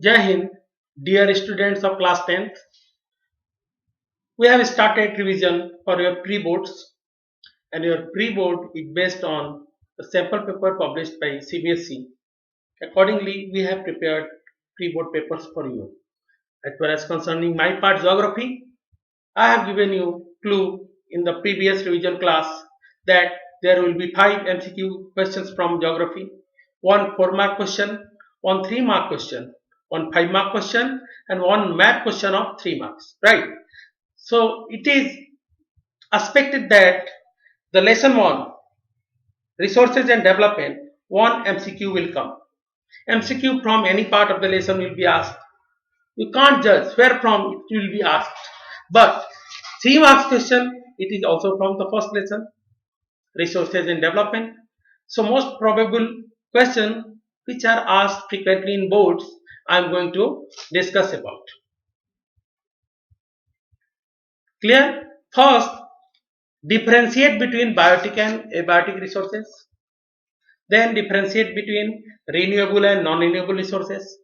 Jai Hind, dear students of class 10th. We have started revision for your pre-boards, and your pre-board is based on the sample paper published by CBSE. Accordingly, we have prepared pre-board papers for you. As well as concerning my part geography, I have given you clue in the previous revision class that there will be 5 MCQ questions from geography, one 4-mark question, one 3-mark question, one 5-mark question, and one math question of 3 marks. Right? So it is expected that the lesson 1, resources and development, one MCQ will come. MCQ from any part of the lesson will be asked. You can't judge where from it will be asked. But 3 marks question, it is also from the first lesson, resources and development. So most probable question which are asked frequently in boards, I am going to discuss about. Clear? First, differentiate between biotic and abiotic resources. Then differentiate between renewable and non-renewable resources.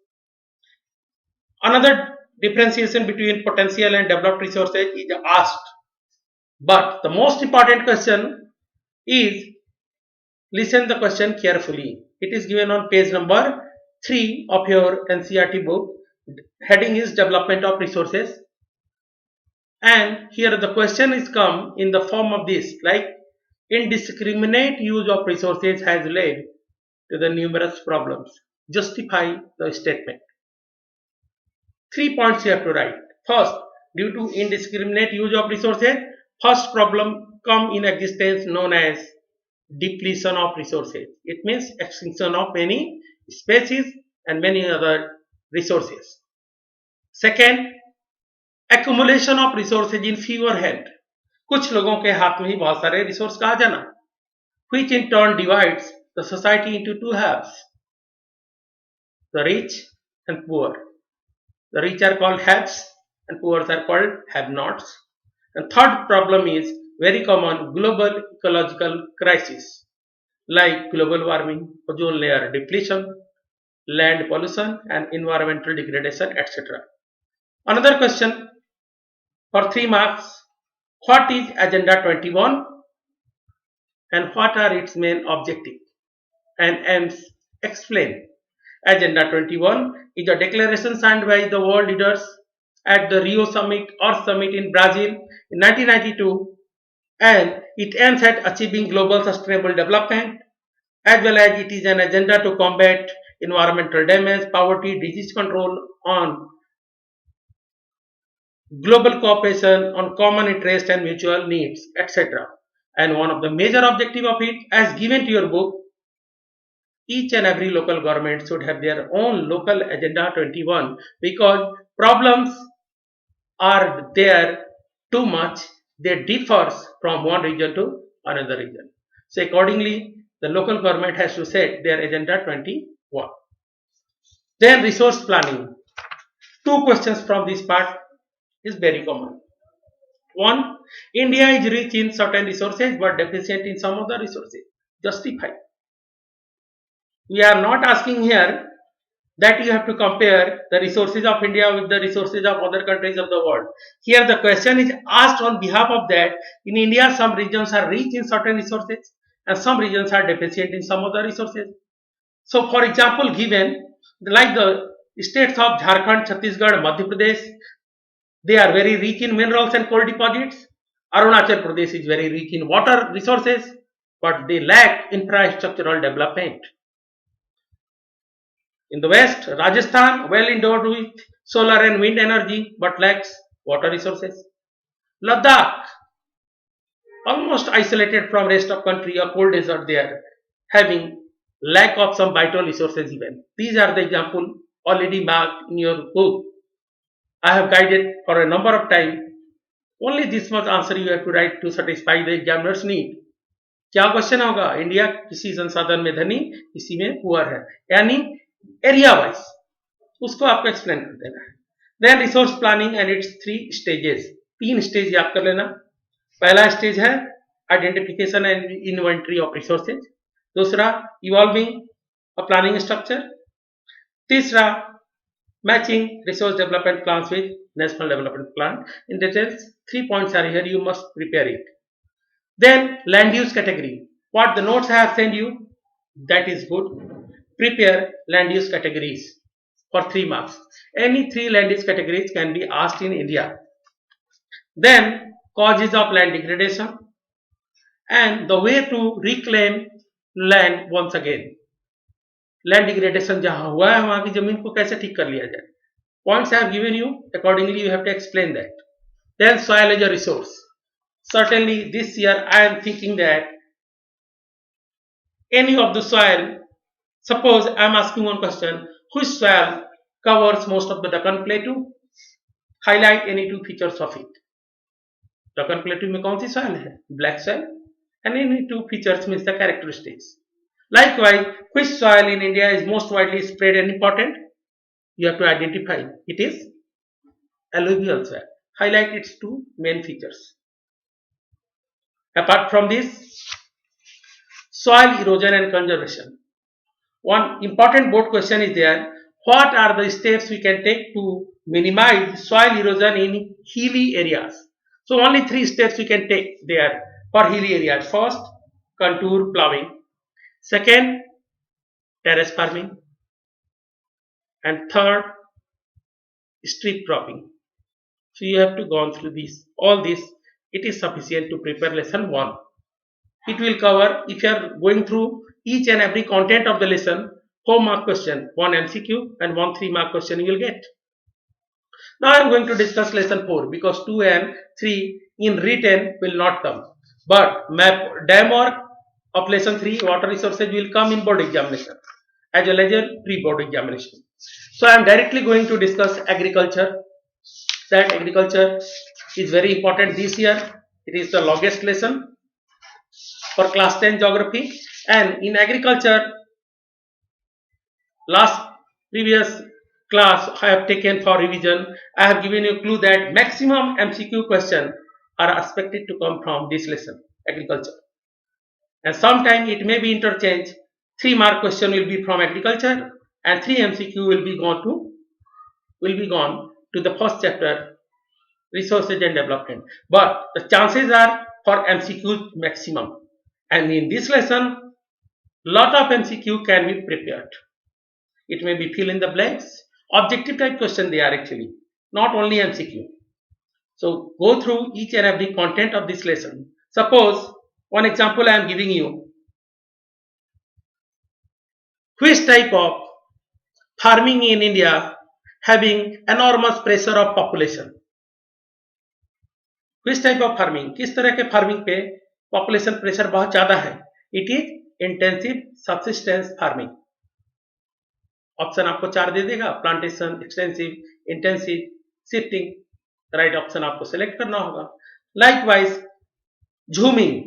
Another differentiation between potential and developed resources is asked. But the most important question is, listen the question carefully. It is given on page number 3 of your NCERT book. Heading is development of resources. And here the question is come in the form of this, like indiscriminate use of resources has led to the numerous problems. Justify the statement. 3 points you have to write. First, due to indiscriminate use of resources, first problem come in existence known as depletion of resources. It means extinction of many species and many other resources. Second, accumulation of resources in fewer hand. कुछ लोगों के हाथ में ही बहुत सारे resource का आ जाना, which in turn divides the society into two halves, the rich and poor. The rich are called haves and poor are called have-nots. And third problem is very common, global ecological crisis like global warming, ozone layer depletion, land pollution and environmental degradation, etc. Another question for 3 marks, what is Agenda 21 and what are its main objectives and aims? Explain. Agenda 21 is a declaration signed by the world leaders at the Rio Summit Earth Summit in Brazil in 1992, and it aims at achieving global sustainable development, as well as it is an agenda to combat environmental damage, poverty, disease control, on global cooperation on common interest and mutual needs, etc. And one of the major objective of it, as given to your book, each and every local government should have their own local Agenda 21 because problems are there too much, they differ from one region to another region. So accordingly, the local government has to set their Agenda 21. Then resource planning. 2 questions from this part is very common. One, India is rich in certain resources but deficient in some other resources. Justify. We are not asking here that you have to compare the resources of India with the resources of other countries of the world. Here the question is asked on behalf of that. In India, some regions are rich in certain resources and some regions are deficient in some other resources. So for example, given like the states of Jharkhand, Chhattisgarh, Madhya Pradesh, they are very rich in minerals and coal deposits. Arunachal Pradesh is very rich in water resources, but they lack infrastructural development. In the west, Rajasthan well endowed with solar and wind energy but lacks water resources. Ladakh almost isolated from rest of country, a cold desert there, having lack of some vital resources even. These are the example already marked in your book. I have guided for a number of times. Only this much answer you have to write to satisfy the examiner's need. क्या question होगा? India किसी संसाधन में धनी, किसी में poor है, यानी एरिया वाइज उसको आपको एक्सप्लेन कर देना है. Then resource planning and its 3 stages. 3 stage याद कर लेना. पहला स्टेज है identification and inventory of resources. दूसरा इवॉल्विंग अ प्लानिंग स्ट्रक्चर. तीसरा Matching resource development plans with national development plan. In details, 3 points are here, you must prepare it. Then land use category. What the notes I have sent you, that is good. Prepare land use categories for 3 marks. Any 3 land use categories can be asked in India. Then causes of land degradation and the way to reclaim land once again. Land degradation जहां हुआ है वहां की जमीन को कैसे ठीक कर लिया जाए. Points I have given you, accordingly you have to explain that. Then soil as a resource. Certainly this year I am thinking that any of the soil, suppose I am asking one question, which soil covers most of the Deccan Plateau? Highlight any 2 features of it. Deccan Plateau में कौन सी soil है? Black soil. And any 2 features means the characteristics. Likewise, which soil in India is most widely spread and important? You have to identify. It is alluvial soil. Highlight its 2 main features. Apart from this, soil erosion and conservation. One important board question is there. What are the steps we can take to minimize soil erosion in hilly areas? So only 3 steps we can take there for hilly areas. First, contour plowing. Second, terrace farming. And third, strip cropping. So you have to go through this. All this, it is sufficient to prepare lesson 1. It will cover, if you are going through each and every content of the lesson, 4 mark question, 1 MCQ and 1 3 mark question you will get. Now I am going to discuss lesson 4 because 2 and 3 in written will not come. But map dam work of lesson 3 water resources will come in board examination as well as a pre-board examination. So I am directly going to discuss agriculture. That agriculture is very important this year. It is the longest lesson for class 10 geography, and in agriculture previous class I have taken for revision. I have given you a clue that maximum MCQ questions are expected to come from this lesson, agriculture. And sometime it may be interchanged. 3 mark question will be from agriculture and 3 MCQ will be gone to the first chapter, resources and development. But the chances are for MCQ maximum. And in this lesson, lot of MCQ can be prepared. It may be fill in the blanks, objective type question they are actually, not only MCQ. So go through each and every content of this lesson. Suppose one example I am giving you. Which type of farming in India having enormous pressure of population? Which type of farming? किस तरह के farming पे population pressure बहुत ज्यादा है? It is intensive subsistence farming. Option आपको 4 दे देगा, plantation, extensive, intensive, shifting. Right option आपको सेलेक्ट करना होगा. Likewise jhuming.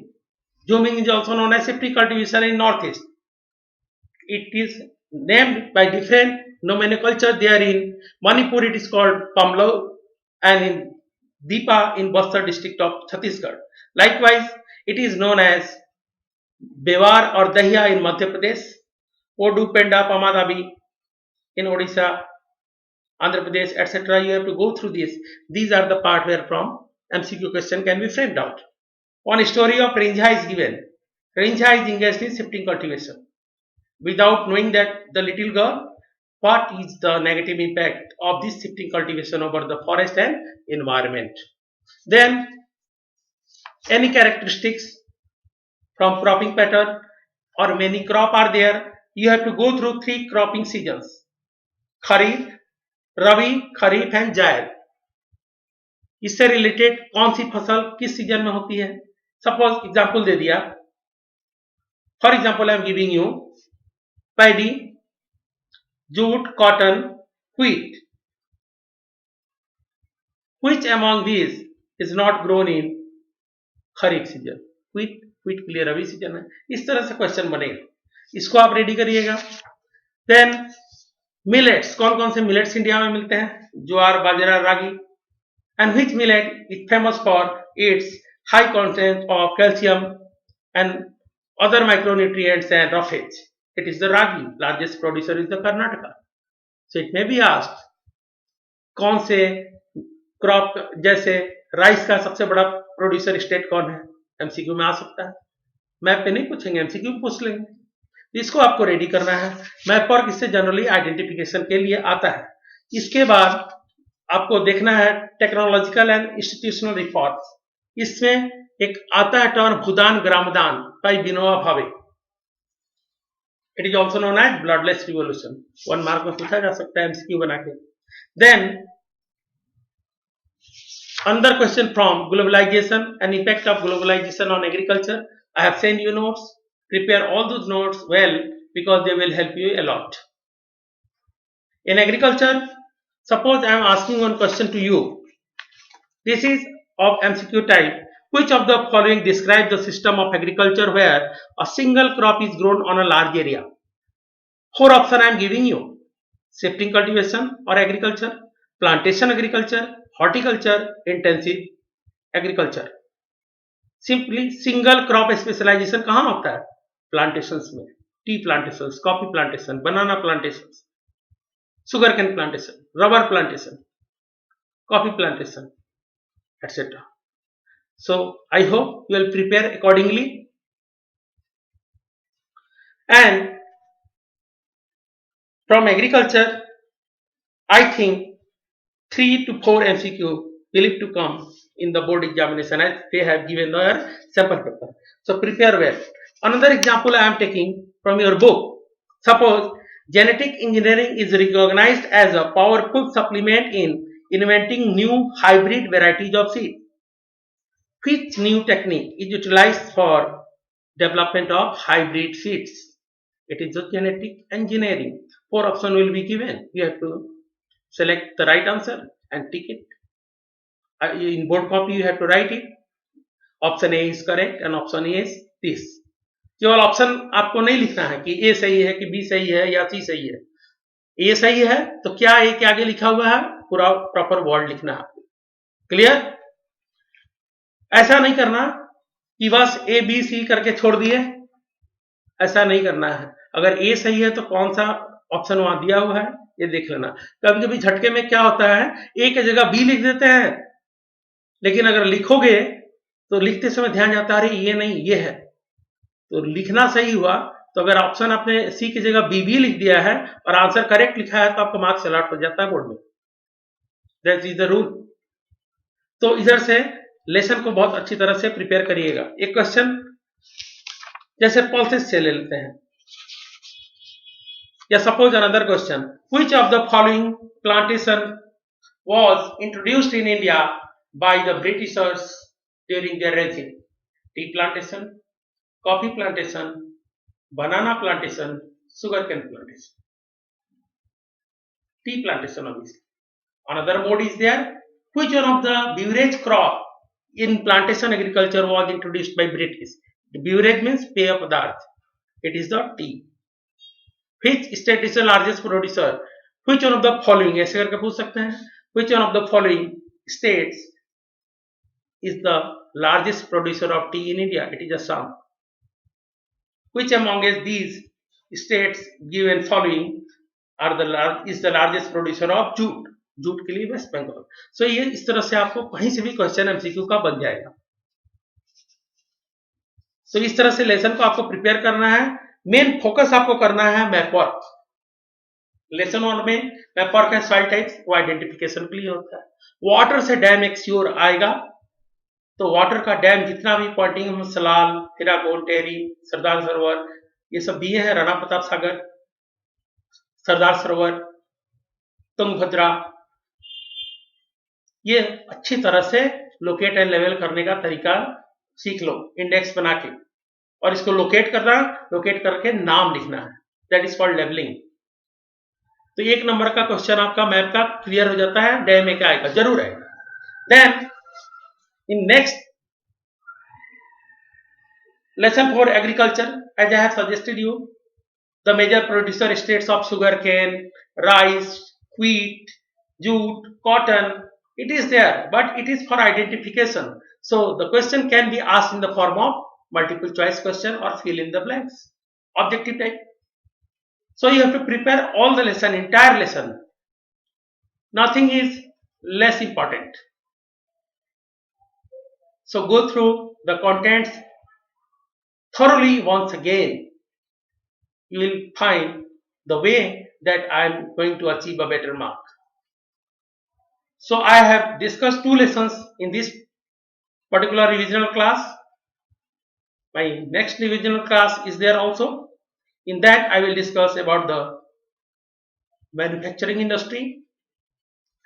Jhuming is also known as shifting cultivation in North East. It is named by different nomenclature there. In Manipur it is called Pamlo and in Deepa in Bastar district of Chhattisgarh. Likewise, it is known as Bewar or Dahiya in Madhya Pradesh, Odu Penda Pamadabi in Odisha, Andhra Pradesh, etc. You have to go through this. These are the part where from MCQ question can be framed out. One story of Rinjha is given. Rinjha is engaged in shifting cultivation. Without knowing that the little girl, what is the negative impact of this shifting cultivation over the forest and environment. Then any characteristics from cropping pattern or many crop are there. You have to go through 3 cropping seasons: Kharif, Rabi, Kharif and Jaid. इससे related कौन सी फसल किस season में होती है? Suppose example दे दिया. For example I am giving you paddy, jute, cotton, wheat. Which among these is not grown in kharif season? wheat के लिए रबी सीजन है. इस तरह से क्वेश्चन बनेगा, इसको आप रेडी करिएगा. Then millets. कौन कौन से मिलेट्स इंडिया में मिलते हैं? ज्वार, बाजरा, रागी. And which millet is famous for its high content of calcium and other micronutrients and roughage? It is the ragi. Largest producer is the Karnataka. So it may be asked कौन से crop, जैसे rice का सबसे बड़ा producer state कौन है, MCQ में आ सकता है। मैप पे नहीं पूछेंगे, एमसीक्यू पूछ लेंगे। इसको आपको रेडी करना है। मैप वर्क इससे जनरली आइडेंटिफिकेशन के लिए आता है। इसके बाद आपको देखना है टेक्नोलॉजिकल एंड इंस्टीट्यूशनल रिफॉर्म्स। इसमें एक आता है term Bhoodan Gramdan by Vinoba Bhave. It is also known as bloodless revolution. 1 mark में पूछा जा सकता है एमसीक्यू बना के। Then another question from globalization and impact of globalization on agriculture. I have sent you notes. Prepare all those notes well because they will help you a lot. In agriculture, suppose I am asking one question to you. This is of MCQ type. Which of the following describe the system of agriculture where a single crop is grown on a large area? 4 options I am giving you. Shifting cultivation or agriculture, plantation agriculture, horticulture, intensive agriculture. Simply single crop specialisation कहाँ होता है? Plantations में। Tea plantations, coffee plantation, banana plantation, sugar cane plantation, rubber plantation, coffee plantation, etc. So I hope you will prepare accordingly. And from agriculture, I think 3 to 4 MCQ will to come in the board examination as they have given their sample paper. So prepare well. Another example I am taking from your book. Suppose genetic engineering is recognized as a powerful supplement in inventing new hybrid varieties of seed. Which new technique is utilized for development of hybrid seeds? It is just genetic engineering. 4 options will be given. You have to select the right answer and tick it. In board copy you have to write it. Option A is correct and option A is this. केवल option आपको नहीं लिखना है कि ए सही है कि B सही है या सी सही है। ए सही है तो क्या ए के आगे लिखा हुआ है पूरा प्रॉपर वर्ड लिखना है। क्लियर? ऐसा नहीं करना कि बस ए बी सी करके छोड़ दिए, ऐसा नहीं करना है। अगर ए सही है तो कौन सा ऑप्शन वहां दिया हुआ है ये देख लेना। कभी कभी झटके में क्या होता है, ए की जगह बी लिख देते हैं, लेकिन अगर लिखोगे तो लिखते समय ध्यान जाता है अरे ये नहीं ये है, तो लिखना सही हुआ। तो अगर ऑप्शन आपने सी की जगह बी भी लिख दिया है और आंसर करेक्ट लिखा है तो आपका मार्क्स अलॉट हो जाता है बोर्ड में। That is the rule. तो इधर से लेसन को बहुत अच्छी तरह से प्रिपेयर करिएगा। एक क्वेश्चन जैसे पल्सेस से ले लेते हैं, या suppose another question, which of the following plantation was introduced in India by the Britishers during their regime? Tea plantation, coffee plantation, banana plantation, sugarcane plantation. Tea plantation obviously. Another mode is there. Which one of the beverage crop in plantation agriculture was introduced by British? The beverage means पेय पदार्थ. It is the tea. Which state is the largest producer? Which one of the following, ऐसे करके पूछ सकते हैं, which one of the following states is the largest producer of tea in India? It is Assam. Which among these states given following is the largest producer of jute? Jute के लिए waste Bengal. सो ये इस तरह से आपको कहीं से भी क्वेश्चन एमसीक्यू का बन जाएगा। तो इस तरह से लेसन को आपको प्रिपेयर करना है। मेन फोकस आपको करना है मैप वर्क। लेसन 1 में मैप वर्क है सॉइल टाइप्स, वो आइडेंटिफिकेशन के लिए होता है। वाटर से डैम एक श्योर आएगा, तो वाटर का डैम जितना भी पॉइंटिंग हम सलाल, हिराकोन, टेहरी, सरदार सरोवर ये सब दिए हैं, राणा प्रताप सागर, सरदार सरोवर, तुंगभद्रा, ये अच्छी तरह से लोकेट एंड लेवल करने का तरीका सीख लो इंडेक्स बना के, और इसको लोकेट करना, लोकेट करके नाम लिखना है, दैट इज कॉल्ड लेवलिंग। तो 1 नंबर का क्वेश्चन आपका मैप का क्लियर हो जाता है। डैम में क्या आएगा, जरूर आएगा। Then in next lesson for agriculture, as I have suggested you, the major producer states of sugarcane, rice, wheat, jute, cotton, it is there, but it is for identification. So the question can be asked in the form of multiple choice question or fill in the blanks, objective type. So you have to prepare all the lesson, entire lesson, Nothing is less important. So go through the contents thoroughly once again. You will find the way that I am going to achieve a better mark. So I have discussed 2 lessons in this particular revisional class. My next revisional class is there also. In that I will discuss about the manufacturing industry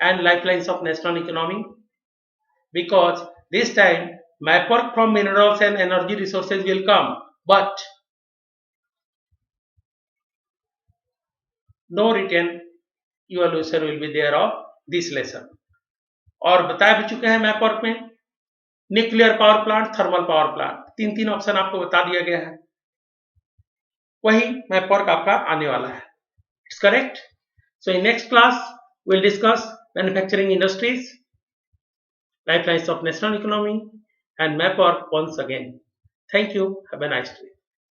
and lifelines of national economy, because this time my work from minerals and energy resources will come, but no written evaluation will be there of this lesson. और बता भी चुके हैं map work में nuclear power plant, thermal power plant, 3 option आपको बता दिया गया है. वही मैप वर्क आपका आने वाला है. It's correct. So in next class we'll discuss manufacturing industries, lifelines of national economy, and map work once again. Thank you. Have a nice day.